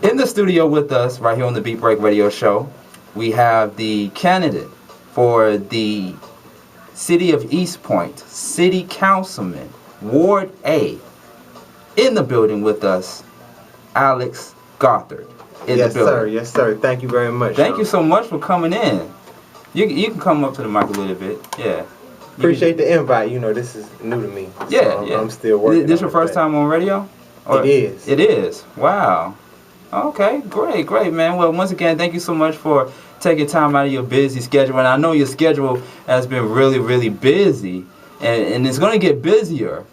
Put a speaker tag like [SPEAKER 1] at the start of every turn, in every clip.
[SPEAKER 1] In the studio with us, right here on the Beat Break Radio Show, we have the candidate for the City of East Point, City Councilman, Ward A, in the building with us, Alex Gothard.
[SPEAKER 2] Yes, sir. Yes, sir. Thank you very much.
[SPEAKER 1] Thank you so much for coming in. You can come up to the mic a little bit. Yeah.
[SPEAKER 2] Appreciate the invite. You know, this is new to me.
[SPEAKER 1] Yeah,
[SPEAKER 2] so
[SPEAKER 1] yeah.
[SPEAKER 2] I'm still working.
[SPEAKER 1] This your first time on radio?
[SPEAKER 2] It is.
[SPEAKER 1] It is. Wow. Okay, great, man. Well, once again, thank you so much for taking time out of your busy schedule. And I know your schedule has been really, really busy. And it's going to get busier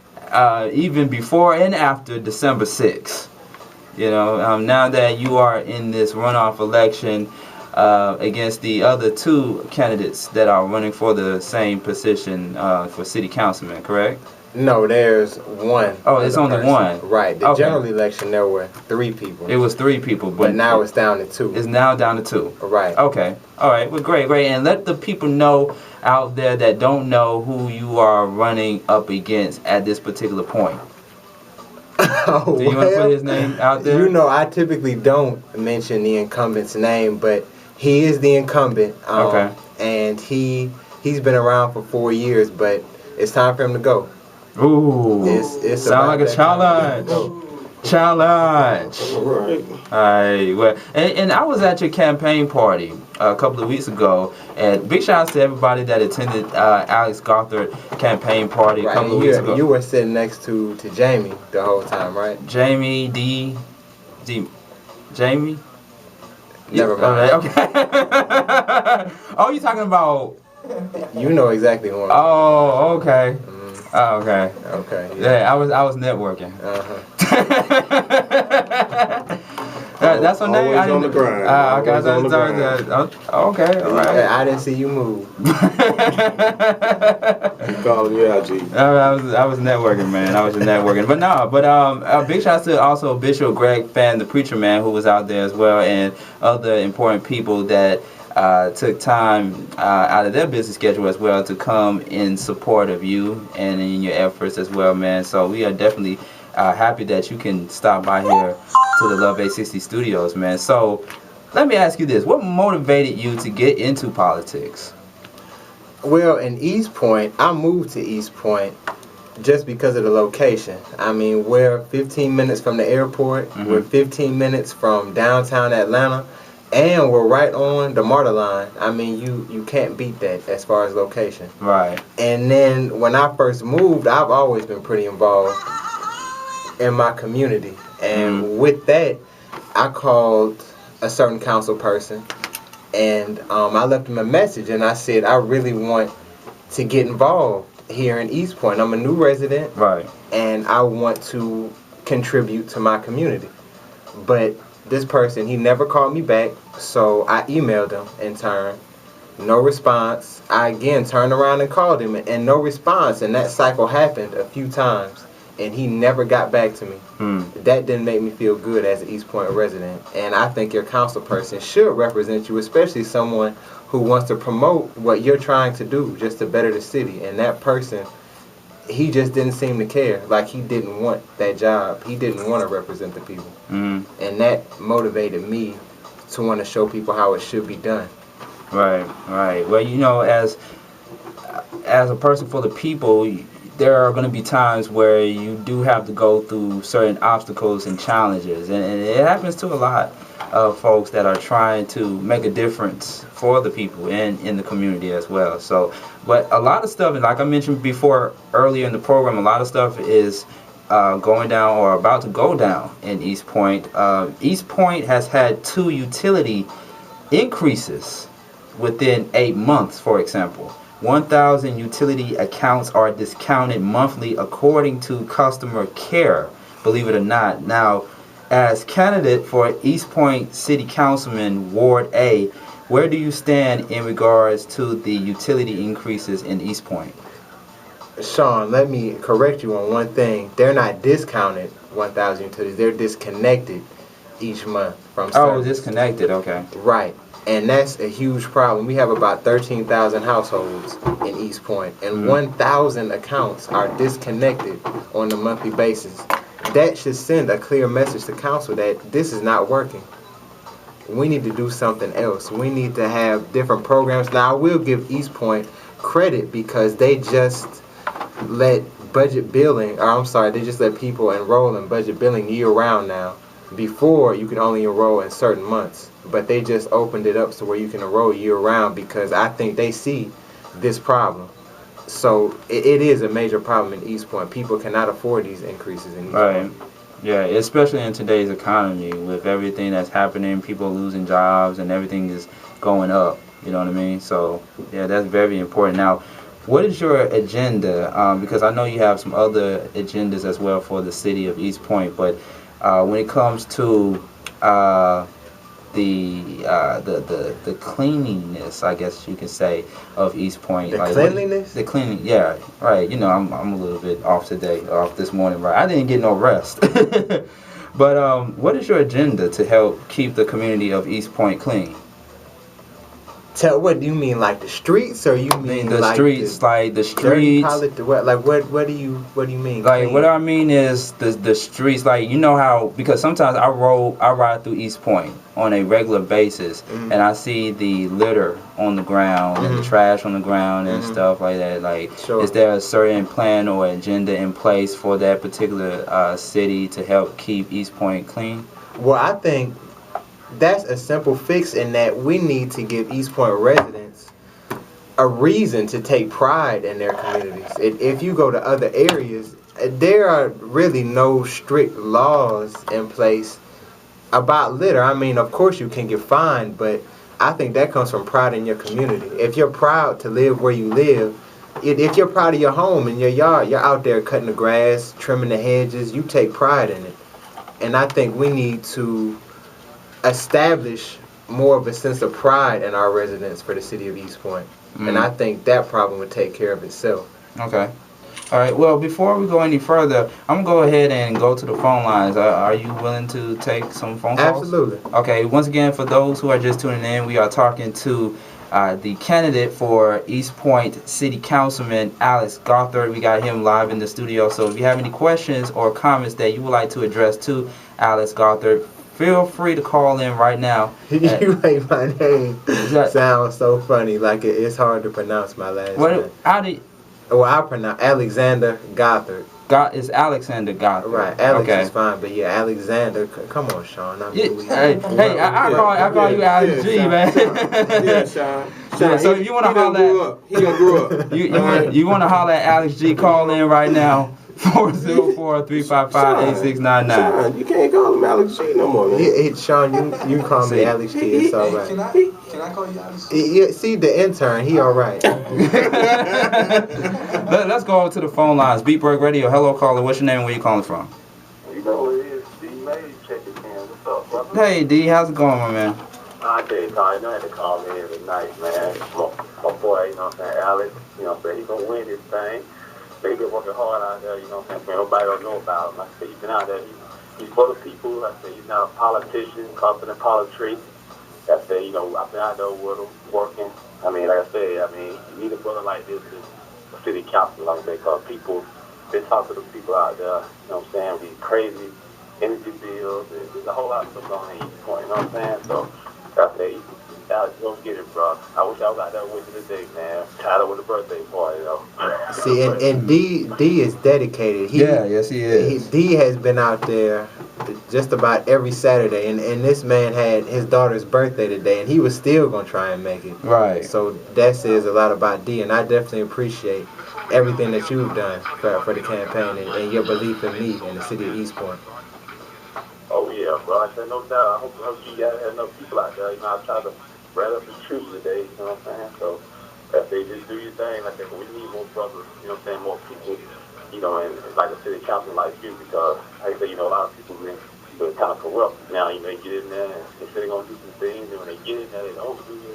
[SPEAKER 1] even before and after December 6th. You know, now that you are in this runoff election against the other two candidates that are running for the same position for city councilman, correct?
[SPEAKER 2] No, there's one.
[SPEAKER 1] Oh, it's only one.
[SPEAKER 2] Right. The general election, there were 3 people.
[SPEAKER 1] It was 3 people,
[SPEAKER 2] but now it's down to 2.
[SPEAKER 1] It's now down to 2.
[SPEAKER 2] Right.
[SPEAKER 1] Okay. All right. Well, great. And let the people know out there that don't know who you are running up against at this particular point. Do you want to put his name out there?
[SPEAKER 2] You know, I typically don't mention the incumbent's name, but he is the incumbent.
[SPEAKER 1] Okay.
[SPEAKER 2] And he's been around for 4 years, but it's time for him to go.
[SPEAKER 1] Ooh.
[SPEAKER 2] It's
[SPEAKER 1] sound like a challenge. Challenge.
[SPEAKER 2] All right.
[SPEAKER 1] All right. Well, and I was at your campaign party a couple of weeks ago, and big shout out to everybody that attended Alex Gothard campaign party a couple of weeks ago.
[SPEAKER 2] You were sitting next to Jamie the whole time, right?
[SPEAKER 1] Jamie.
[SPEAKER 2] Never mind.
[SPEAKER 1] Okay. Oh, you talking about?
[SPEAKER 2] You know exactly who I'm
[SPEAKER 1] talking about. Okay. Oh, okay.
[SPEAKER 2] Okay.
[SPEAKER 1] Yeah, I was networking. That's her name.
[SPEAKER 3] Always on the grind.
[SPEAKER 1] Okay, all right.
[SPEAKER 2] I didn't see you move.
[SPEAKER 3] You calling me out, G?
[SPEAKER 1] I was networking, man. I was just networking. But a big shout out to also Bishop Greg Fan, the preacher man, who was out there as well, and other important people that took time out of their busy schedule as well to come in support of you and in your efforts as well, man. So we are definitely happy that you can stop by here to the Love 860 studios, man. So let me ask you this. What motivated you to get into politics?
[SPEAKER 2] Well, in East Point, I moved to East Point just because of the location. I mean, we're 15 minutes from the airport. Mm-hmm. We're 15 minutes from downtown Atlanta. And we're right on the MARTA line. I mean, you can't beat that as far as location.
[SPEAKER 1] Right.
[SPEAKER 2] And then when I first moved, I've always been pretty involved in my community. And with that, I called a certain council person, and I left him a message, and I said, I really want to get involved here in East Point. I'm a new resident.
[SPEAKER 1] Right.
[SPEAKER 2] And I want to contribute to my community. But this person, he never called me back, so I emailed him in turn. No response. I again turned around and called him, and no response. And that cycle happened a few times, and he never got back to me. That didn't make me feel good as an East Point resident. And I think your council person should represent you, especially someone who wants to promote what you're trying to do, just to better the city. And that person, he just didn't seem to care. Like, he didn't want that job. He didn't want to represent the people. And that motivated me to want to show people how it should be done.
[SPEAKER 1] Right. Well, you know, as a person for the people, there are going to be times where you do have to go through certain obstacles and challenges. And it happens to a lot of folks that are trying to make a difference for the people and in the community as well. So, but a lot of stuff, and like I mentioned before earlier in the program, a lot of stuff is going down or about to go down in East Point. East Point has had 2 utility increases within 8 months, for example. 1,000 utility accounts are discounted monthly according to customer care, believe it or not. Now, as candidate for East Point City Councilman Ward A, where do you stand in regards to the utility increases in East Point?
[SPEAKER 2] Sean, let me correct you on one thing. They're not discounted 1,000 utilities. They're disconnected each month from service.
[SPEAKER 1] Oh, disconnected, okay.
[SPEAKER 2] Right. And that's a huge problem. We have about 13,000 households in East Point, and 1,000 accounts are disconnected on a monthly basis. that should send a clear message to council that this is not working. We need to do something else. We need to have different programs. Now, I will give East Point credit because they just let budget billing, or I'm sorry, they just let people enroll in budget billing year round now. Before, you could only enroll in certain months, but they just opened it up so where you can enroll year round because I think they see this problem. So it is a major problem in East Point. People cannot afford these increases in East
[SPEAKER 1] Right.
[SPEAKER 2] Point.
[SPEAKER 1] Yeah, especially in today's economy with everything that's happening, people losing jobs and everything is going up. You know what I mean? So yeah, that's very important. Now, what is your agenda? Because I know you have some other agendas as well for the city of East Point, but when it comes to uh, the cleanliness, I guess you can say, of East Point.
[SPEAKER 2] The
[SPEAKER 1] like
[SPEAKER 2] cleanliness?
[SPEAKER 1] The cleaning, yeah, right. You know, I'm a little bit off today, off this morning, right? I didn't get no rest. But what is your agenda to help keep the community of East Point clean?
[SPEAKER 2] What do you mean, like the streets, or you
[SPEAKER 1] I mean
[SPEAKER 2] mean
[SPEAKER 1] the
[SPEAKER 2] like
[SPEAKER 1] streets, like the
[SPEAKER 2] dirty
[SPEAKER 1] streets.
[SPEAKER 2] what? Like what do you mean?
[SPEAKER 1] Like
[SPEAKER 2] Clean?
[SPEAKER 1] what I mean is the streets. Like you know how because sometimes I ride through East Point on a regular basis,
[SPEAKER 2] Mhm.
[SPEAKER 1] and I see the litter on the ground and the
[SPEAKER 2] Mhm.
[SPEAKER 1] trash on the ground and
[SPEAKER 2] Mhm.
[SPEAKER 1] stuff like that. Like,
[SPEAKER 2] Sure.
[SPEAKER 1] is there a certain plan or agenda in place for that particular city to help keep East Point clean?
[SPEAKER 2] Well, I think that's a simple fix in that we need to give East Point residents a reason to take pride in their communities. If you go to other areas, there are really no strict laws in place about litter. I mean, of course you can get fined, but I think that comes from pride in your community. If you're proud to live where you live, if you're proud of your home and your yard, you're out there cutting the grass, trimming the hedges, you take pride in it. And I think we need to establish more of a sense of pride in our residents for the city of East Point. And I think that problem would take care of itself.
[SPEAKER 1] Okay. All right. Well, before we go any further, I'm gonna go ahead and go to the phone lines. Are you willing to take some phone calls?
[SPEAKER 2] Absolutely.
[SPEAKER 1] Okay. Once again, for those who are just tuning in, we are talking to the candidate for East Point City Councilman Alex Gothard. We got him live in the studio. So if you have any questions or comments that you would like to address to Alex Gothard, feel free to call in right now.
[SPEAKER 2] You make my name sound so funny, like it's hard to pronounce my last name.
[SPEAKER 1] How do you,
[SPEAKER 2] Well, I pronounce Alexander Gothard.
[SPEAKER 1] It's Alexander Gothard.
[SPEAKER 2] Right, Alex
[SPEAKER 1] okay.
[SPEAKER 2] is fine, but yeah, Alexander. Come on, Sean. I mean,
[SPEAKER 1] I call you Alex G, man.
[SPEAKER 3] Yeah, Sean.
[SPEAKER 1] Yeah, so you want to holler at?
[SPEAKER 3] He done grew up.
[SPEAKER 1] You want to holler at Alex G? Call in right now. 404-355-8699.
[SPEAKER 3] Sean, you can't call him Alex G no more, man.
[SPEAKER 2] Sean, you call me Alex G. It's all right.
[SPEAKER 4] Can I call you Alex G?
[SPEAKER 2] Yeah, see the intern, he all right.
[SPEAKER 1] Let's go over to the phone lines. Beatburg Radio. Hello, caller. What's your name and where you calling from?
[SPEAKER 5] You know what it is, D. May, check it in. What's up, brother?
[SPEAKER 1] Hey, D. How's it going, my man?
[SPEAKER 5] I tell you, Carl, you don't have to call me every night, man. My boy, you know what I'm saying, Alex, you know what I'm saying, he's going to win this thing. But he been working hard out there, you know what I'm saying, nobody don't know about him. Like I said, he's been out there, he's for the people. Like I said, he's not a politician, confident politics. Like I said, you know, I've been out there with him, working. I mean, like I said, you need a brother like this in the city council, like I said, because people, been talking to the people out there, you know what I'm saying, these crazy energy bills, there's a whole lot of stuff going on at each point, you know what I'm saying? So, like I say, Alex, go get it, bro. I wish I was out there with you today, man. Tired with the birthday party, though.
[SPEAKER 2] See, and D is dedicated.
[SPEAKER 1] Yes, he is.
[SPEAKER 2] D has been out there just about every Saturday, and this man had his daughter's birthday today, and he was still gonna try and make it.
[SPEAKER 1] Right.
[SPEAKER 2] So that says a lot about D, and I definitely appreciate everything that you've done for the campaign and your belief in me and the city of East Point.
[SPEAKER 5] Oh, yeah, bro. I said, no doubt. I hope you guys have enough people out there. You know, I try to rattle up the troops today, you know what I'm saying? So, if they just do your thing, I think we need more brothers, you know what I'm saying, more people, you know, and like a city council like you, because, like I say, you know, a lot of people been kind of corrupt now, you know, they get in there and they say they're going to do some things, and when they get in there, they don't do it,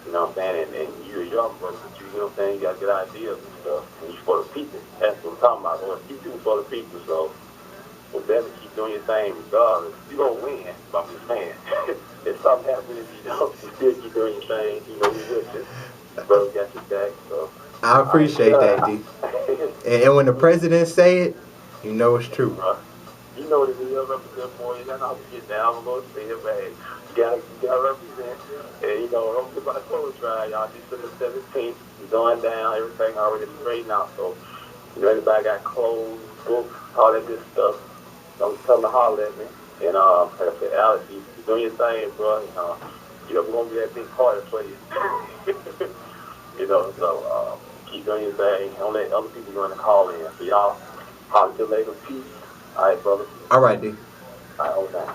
[SPEAKER 5] you know what I'm saying, and you're a young brother, but you know what I'm saying, you got good ideas and stuff, and you for the people, that's what I'm talking about, Lord. You do for the people, so, well, better keep doing your thing regardless. You're going to win, but I'm just saying. If something happens, you know, you still keep doing your thing, you know, you with it. Brother got your back, so.
[SPEAKER 2] I appreciate that, D. And when the president say it, you know it's true.
[SPEAKER 5] you know what it is. Represent boys. That's how we get down. I'm going to say it, man. You gotta represent. And, you know, don't get my clothes dry, y'all. December 17th, going down. Everything already straightened out. So, you know, anybody got clothes, books, all that good stuff, don't tell them to holler at me. And, like I said, Alex, you doing your thing, bro. And, you know, we're going to be that big party for you. You know, so keep doing your thing. Don't let other people go in and call in. So, y'all, holler to later. Peace. All right, brother.
[SPEAKER 2] All right, D.
[SPEAKER 5] All right, okay.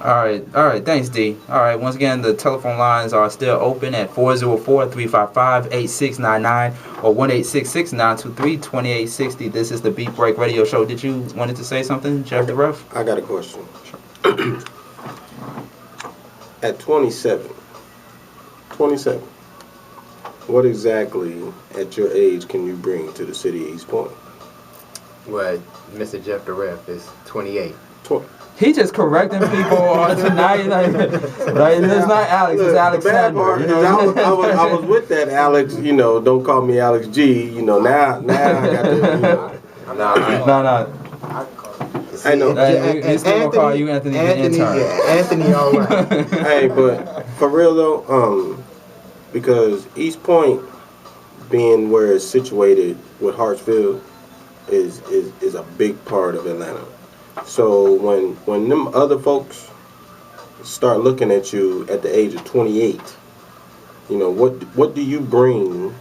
[SPEAKER 1] All right, thanks, D. All right, once again, the telephone lines are still open at 404-355-8699 or 1-866-923-2860. This is the Beat Break Radio Show. Did you wanted to say something, Jeff the Ref?
[SPEAKER 3] I got a question. At 27, what exactly at your age can you bring to the city of East Point?
[SPEAKER 2] Well, Mr. Jeff the Ref is 28.
[SPEAKER 1] He just correcting people on tonight. It's not Alex,
[SPEAKER 3] Look,
[SPEAKER 1] it's Alexander.
[SPEAKER 3] The bad part is I was with that Alex, you know, don't call me Alex G, you know, now I got to, you know.
[SPEAKER 1] No.
[SPEAKER 3] I know.
[SPEAKER 1] We're still going to call you Anthony the intern.
[SPEAKER 2] Yeah, Anthony, all right.
[SPEAKER 3] Hey, but for real though, because East Point being where it's situated with Hartsfield is a big part of Atlanta. So when them other folks start looking at you at the age of 28, you know, what do you bring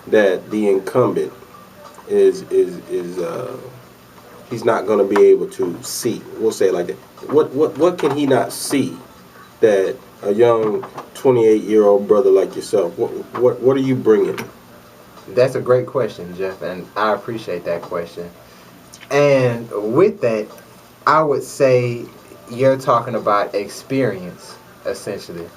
[SPEAKER 3] that the incumbent is he's not going to be able to see? We'll say it like that. What can he not see that a young 28-year-old brother like yourself, what are you bringing?
[SPEAKER 2] That's a great question, Jeff, and I appreciate that question. And with that, I would say you're talking about experience, essentially.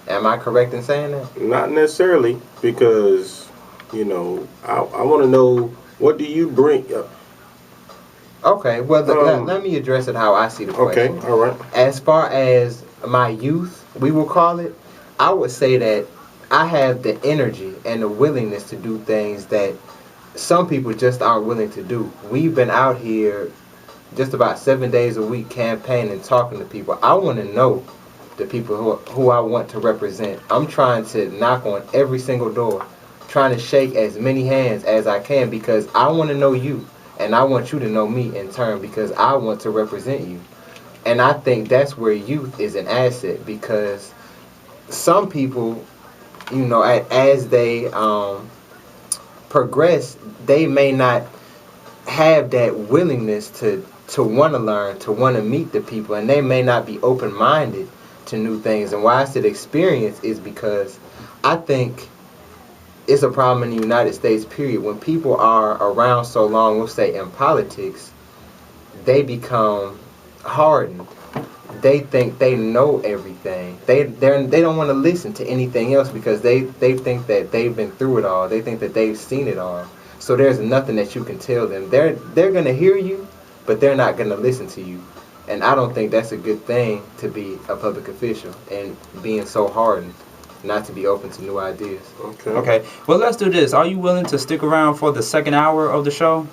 [SPEAKER 2] Am I correct in saying that?
[SPEAKER 3] Not necessarily, because, you know, I want to know, what do you bring?
[SPEAKER 2] Okay, well, let me address it how I see the question.
[SPEAKER 3] Okay, all right.
[SPEAKER 2] As far as my youth, we will call it, I would say that I have the energy and the willingness to do things that some people just aren't willing to do. We've been out here just about 7 days a week campaigning, talking to people. I want to know the people who I want to represent. I'm trying to knock on every single door, trying to shake as many hands as I can, because I want to know you, and I want you to know me in turn, because I want to represent you. And I think that's where youth is an asset, because some people, you know, as they progress, they may not have that willingness to want to learn, to want to meet the people, and they may not be open-minded to new things. And why I said experience is because I think it's a problem in the United States, period. When people are around so long, we'll say in politics, they become hardened. They think they know everything. They don't want to listen to anything else, because they think that they've been through it all. They think that they've seen it all. So there's nothing that you can tell them. They're gonna hear you, but they're not gonna listen to you. And I don't think that's a good thing to be a public official and being so hardened not to be open to new ideas.
[SPEAKER 1] Okay. Well, let's do this. Are you willing to stick around for the second hour of the show?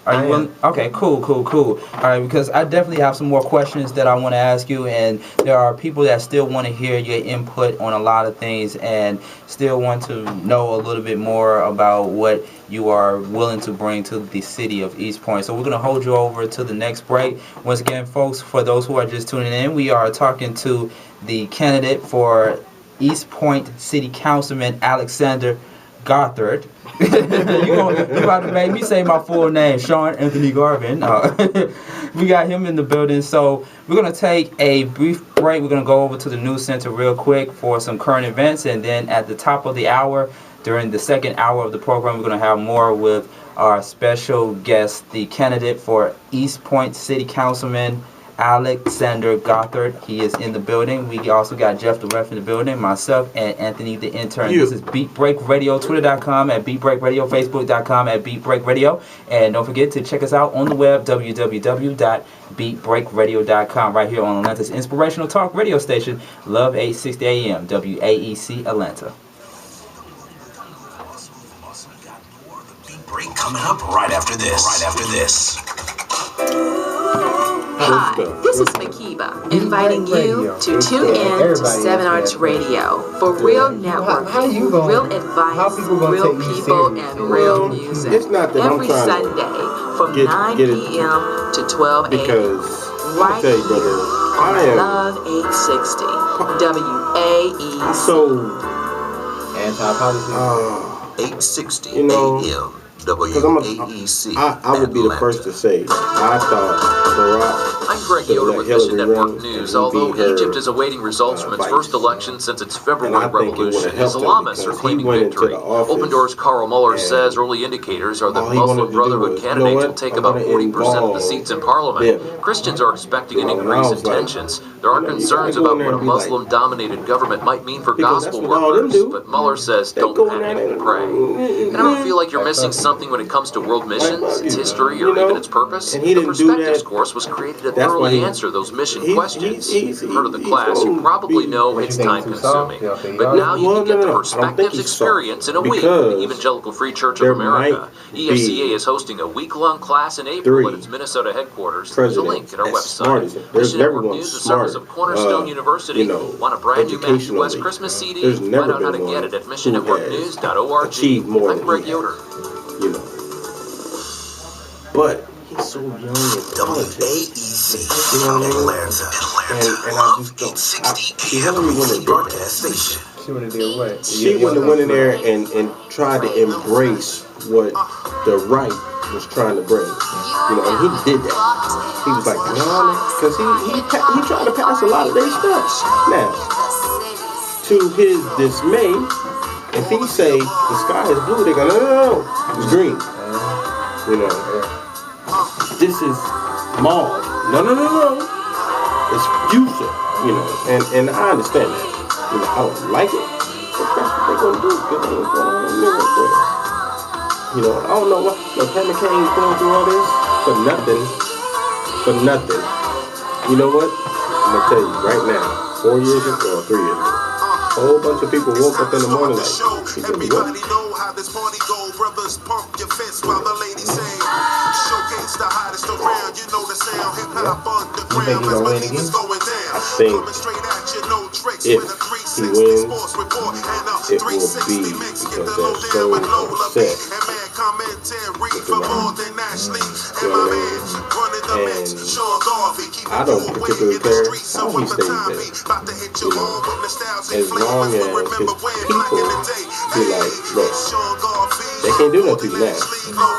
[SPEAKER 1] Are you willing? Okay, cool. All right, because I definitely have some more questions that I want to ask you, and there are people that still want to hear your input on a lot of things and still want to know a little bit more about what you are willing to bring to the city of East Point. So we're going to hold you over to the next break. Once again, folks, for those who are just tuning in, we are talking to the candidate for East Point City Councilman Alexander Gothard. You about to make me say my full name, Sean Anthony Garvin. We got him in the building. So we're going to take a brief break. We're going to go over to the news center real quick for some current events. And then at the top of the hour, during the second hour of the program, we're going to have more with our special guest, the candidate for East Point City Councilman Alexander Gothard. He is in the building. We also got Jeff the Ref in the building, myself, and Anthony the intern. This is Beat Break Radio, Twitter.com at Beat Break Radio, Facebook.com at Beat Break Radio. And don't forget to check us out on the web, www.beatbreakradio.com, right here on Atlanta's inspirational talk radio station, Love 860 AM, WAEC Atlanta.
[SPEAKER 6] Beat Break coming up right after this. Hi, this is Makiba, inviting you to tune in to 7 Arts Radio for real networking, real advice, real people, and real music.
[SPEAKER 3] It's not that
[SPEAKER 6] every
[SPEAKER 3] I'm trying
[SPEAKER 6] Sunday from
[SPEAKER 3] get
[SPEAKER 6] 9
[SPEAKER 3] it
[SPEAKER 6] p.m. to 12 a.m.
[SPEAKER 3] because
[SPEAKER 6] right
[SPEAKER 3] tell you, brother,
[SPEAKER 6] here on
[SPEAKER 3] I am
[SPEAKER 6] Love 860 WAEC.
[SPEAKER 3] so
[SPEAKER 2] Anti-politics.
[SPEAKER 7] 860
[SPEAKER 3] you know,
[SPEAKER 7] AM
[SPEAKER 3] WAEC. I would be the
[SPEAKER 7] Atlanta.
[SPEAKER 3] first to say I thought Barack
[SPEAKER 8] I'm Greg
[SPEAKER 3] should
[SPEAKER 8] Yoder
[SPEAKER 3] let
[SPEAKER 8] with Mission
[SPEAKER 3] Hillary
[SPEAKER 8] Network
[SPEAKER 3] run
[SPEAKER 8] News.
[SPEAKER 3] and
[SPEAKER 8] Although
[SPEAKER 3] be her,
[SPEAKER 8] Egypt is awaiting results from its
[SPEAKER 3] vice.
[SPEAKER 8] first election since its February
[SPEAKER 3] And I think it
[SPEAKER 8] revolution,
[SPEAKER 3] would've helped him
[SPEAKER 8] Islamists are
[SPEAKER 3] because he
[SPEAKER 8] claiming
[SPEAKER 3] went into
[SPEAKER 8] victory.
[SPEAKER 3] the office
[SPEAKER 8] Open Doors' Carl Mueller
[SPEAKER 3] and
[SPEAKER 8] says early indicators are that
[SPEAKER 3] all he wanted
[SPEAKER 8] Muslim
[SPEAKER 3] to do
[SPEAKER 8] Brotherhood
[SPEAKER 3] was, you know
[SPEAKER 8] candidates
[SPEAKER 3] what?
[SPEAKER 8] will take
[SPEAKER 3] I'm
[SPEAKER 8] about
[SPEAKER 3] gonna
[SPEAKER 8] 40% of the
[SPEAKER 3] involve
[SPEAKER 8] seats in Parliament.
[SPEAKER 3] them.
[SPEAKER 8] Christians are expecting an
[SPEAKER 3] You know, and I
[SPEAKER 8] increase in
[SPEAKER 3] was like,
[SPEAKER 8] tensions. There are
[SPEAKER 3] you know, you
[SPEAKER 8] concerns
[SPEAKER 3] gotta go in
[SPEAKER 8] about
[SPEAKER 3] there
[SPEAKER 8] what a
[SPEAKER 3] and be like-
[SPEAKER 8] Muslim-dominated government might mean for
[SPEAKER 3] Because that's
[SPEAKER 8] gospel
[SPEAKER 3] what all them
[SPEAKER 8] workers.
[SPEAKER 3] do.
[SPEAKER 8] But Mueller says
[SPEAKER 3] They
[SPEAKER 8] don't
[SPEAKER 3] go in
[SPEAKER 8] panic
[SPEAKER 3] there
[SPEAKER 8] and pray. And I don't feel like you're missing something when it comes to world missions, its history, or
[SPEAKER 3] You know?
[SPEAKER 8] even its purpose.
[SPEAKER 3] And he
[SPEAKER 8] The
[SPEAKER 3] didn't do
[SPEAKER 8] Perspectives
[SPEAKER 3] that.
[SPEAKER 8] course was created to
[SPEAKER 3] That's why
[SPEAKER 8] thoroughly
[SPEAKER 3] he-
[SPEAKER 8] answer those mission
[SPEAKER 3] he's-
[SPEAKER 8] questions.
[SPEAKER 3] he's-
[SPEAKER 8] You've heard of the
[SPEAKER 3] he's
[SPEAKER 8] class, you
[SPEAKER 3] gonna
[SPEAKER 8] probably
[SPEAKER 3] be-
[SPEAKER 8] know
[SPEAKER 2] What,
[SPEAKER 8] it's
[SPEAKER 2] you think
[SPEAKER 8] time
[SPEAKER 2] too soft?
[SPEAKER 8] consuming.
[SPEAKER 2] You think
[SPEAKER 8] But
[SPEAKER 2] he
[SPEAKER 8] now you
[SPEAKER 3] Well,
[SPEAKER 8] can get
[SPEAKER 3] no,
[SPEAKER 8] the
[SPEAKER 3] no, I don't think
[SPEAKER 8] Perspectives
[SPEAKER 3] he's soft,
[SPEAKER 8] experience in a week.
[SPEAKER 3] because
[SPEAKER 8] The Evangelical Free Church of
[SPEAKER 3] there
[SPEAKER 8] America,
[SPEAKER 3] might
[SPEAKER 8] EFCA,
[SPEAKER 3] be
[SPEAKER 8] is hosting a week-long class in April at
[SPEAKER 3] three
[SPEAKER 8] its Minnesota headquarters. There's a link
[SPEAKER 3] presidents
[SPEAKER 8] at our
[SPEAKER 3] as smart as
[SPEAKER 8] website.
[SPEAKER 3] him. There's
[SPEAKER 8] Mission
[SPEAKER 3] never
[SPEAKER 8] Network
[SPEAKER 3] one
[SPEAKER 8] News, a service
[SPEAKER 3] smart,
[SPEAKER 8] of Cornerstone University.
[SPEAKER 3] you know,
[SPEAKER 8] Want a brand new Matthew West
[SPEAKER 3] educationally.
[SPEAKER 8] Christmas CD?
[SPEAKER 3] There's never
[SPEAKER 8] Find out how
[SPEAKER 3] been
[SPEAKER 8] to get
[SPEAKER 3] one
[SPEAKER 8] it at
[SPEAKER 3] who
[SPEAKER 8] missionnetworknews.org.
[SPEAKER 3] achieved more
[SPEAKER 8] I'm
[SPEAKER 3] than
[SPEAKER 8] Greg
[SPEAKER 3] he
[SPEAKER 8] Yoder.
[SPEAKER 3] has, you know. But he's so young in politics.
[SPEAKER 7] WAEC
[SPEAKER 3] You know what I mean?
[SPEAKER 7] Atlanta.
[SPEAKER 3] And I just don't. See, Hillary wouldn't have did
[SPEAKER 7] broadcast
[SPEAKER 3] that.
[SPEAKER 7] station.
[SPEAKER 2] She would have did what?
[SPEAKER 3] She wouldn't have went in there and tried to embrace what the right was trying to bring. You know, and he did that. He was like, no, because he tried to pass a lot of their stuff. Now, to his dismay, if he say the sky is blue, they go, no, it's green. You know, this is mauve. No, it's fuchsia. You know, and I understand that. You know, I don't like it, but that's what they're gonna do. They're gonna go on and live up there. You know, I don't know what Herman Cain's going through all this for nothing. For nothing. You know what? I'm gonna tell you right now. 4 years ago or 3 years ago, a whole bunch of people woke up in the morning like,
[SPEAKER 9] everybody know how this party go. Brothers pump your fist while the ladies sing. Showcase the hottest around. You know the sound. Hip hop underground. Let's believe it's going down.
[SPEAKER 3] I think
[SPEAKER 9] Coming straight at you, no tricks
[SPEAKER 3] if
[SPEAKER 9] with a
[SPEAKER 3] he
[SPEAKER 9] 360
[SPEAKER 3] wins,
[SPEAKER 9] sports report and a
[SPEAKER 3] it will
[SPEAKER 9] 360
[SPEAKER 3] be
[SPEAKER 9] mix.
[SPEAKER 3] because
[SPEAKER 9] Get the
[SPEAKER 3] they're
[SPEAKER 9] low
[SPEAKER 3] so
[SPEAKER 9] down with Lola B.
[SPEAKER 3] upset
[SPEAKER 9] And man commentary
[SPEAKER 3] with the
[SPEAKER 9] for
[SPEAKER 3] right.
[SPEAKER 9] more than Ashley.
[SPEAKER 3] You
[SPEAKER 9] And
[SPEAKER 3] know
[SPEAKER 9] my
[SPEAKER 3] what I
[SPEAKER 9] man
[SPEAKER 3] mean?
[SPEAKER 9] running the mix.
[SPEAKER 3] And
[SPEAKER 9] Sean Garvey. Keeping
[SPEAKER 3] I don't
[SPEAKER 9] you away
[SPEAKER 3] particularly
[SPEAKER 9] in the
[SPEAKER 3] care
[SPEAKER 9] streets.
[SPEAKER 3] how
[SPEAKER 9] So
[SPEAKER 3] he
[SPEAKER 9] when the
[SPEAKER 3] stays
[SPEAKER 9] time
[SPEAKER 3] there.
[SPEAKER 9] be about to hit your
[SPEAKER 3] You know,
[SPEAKER 9] home with nostalgic
[SPEAKER 3] as long
[SPEAKER 9] flavors. We
[SPEAKER 3] as
[SPEAKER 9] remember
[SPEAKER 3] his
[SPEAKER 9] when
[SPEAKER 3] people
[SPEAKER 9] back in the day.
[SPEAKER 3] be like, look, they can't do nothing to you now. You know,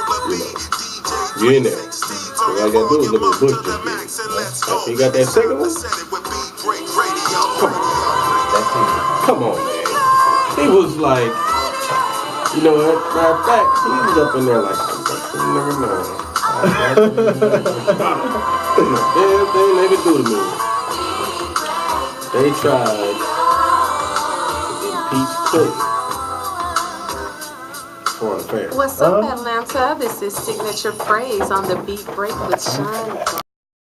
[SPEAKER 3] you in there. So all I gotta do is look at Bush just did. After he got that second one, come on, man. He was like, you know what? Matter of fact, he was up in there like, I never know. Damn thing they could do to me. They tried to impeach Clinton for an affair.
[SPEAKER 6] What's up, Atlanta? This is Signature Praise on the Beat Break with Sean